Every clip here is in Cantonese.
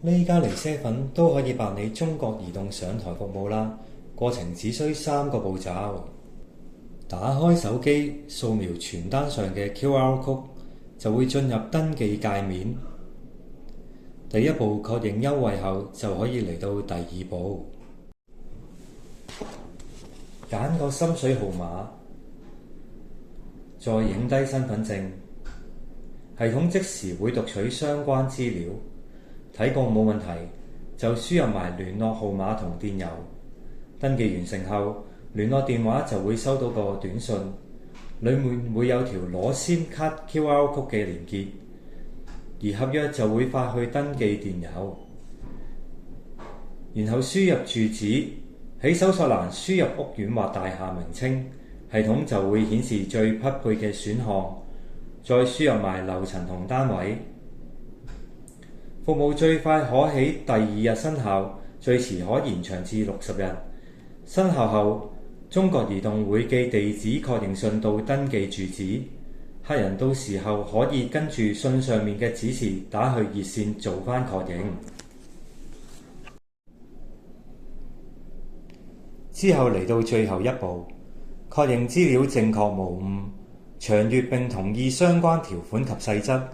呢家嚟啡粉都可以辦理中國移動上台服務啦，過程只需3個步驟。打開手機，掃描傳單上嘅 QR Code， 就會進入登記界面。第一步確認優惠後，就可以嚟到第2步，揀個心水號碼，再影低身份證，系統即時會讀取相關資料，睇過冇問題，就輸入埋聯絡號碼同電郵。登記完成後，聯絡電話就會收到個短信，裡面會有條攞 SIM 卡 QR Code 嘅連結，而合約就會發去登記電郵。然後輸入住址，喺搜索欄輸入屋苑或大廈名稱，系統就會顯示最匹配嘅選項，再輸入埋樓層同單位。服務最快可喺第2日生效，最遲可延長至60日。生效後，中國移動會寄地址確認信到登記住址，客人到時候可以跟住信上面嘅指示打去熱線做返確認。之後嚟到最後一步，確認資料正確無誤，詳閱並同意相關條款及細則，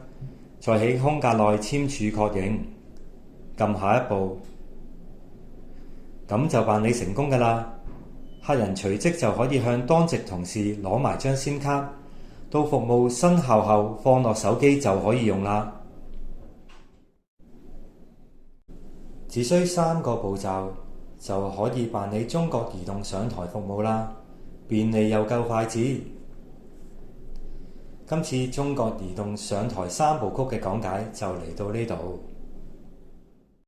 再喺空格內簽署確認，撳下一步，咁就辦理成功㗎喇。客人隨即就可以向當值同事攞埋張 SIM 卡，到服務生效後放落手機就可以用啦。只需3個步驟就可以辦理中國移動上台服務啦，便利又夠快捷。今次中國移動上台3部曲嘅講解就嚟到呢度。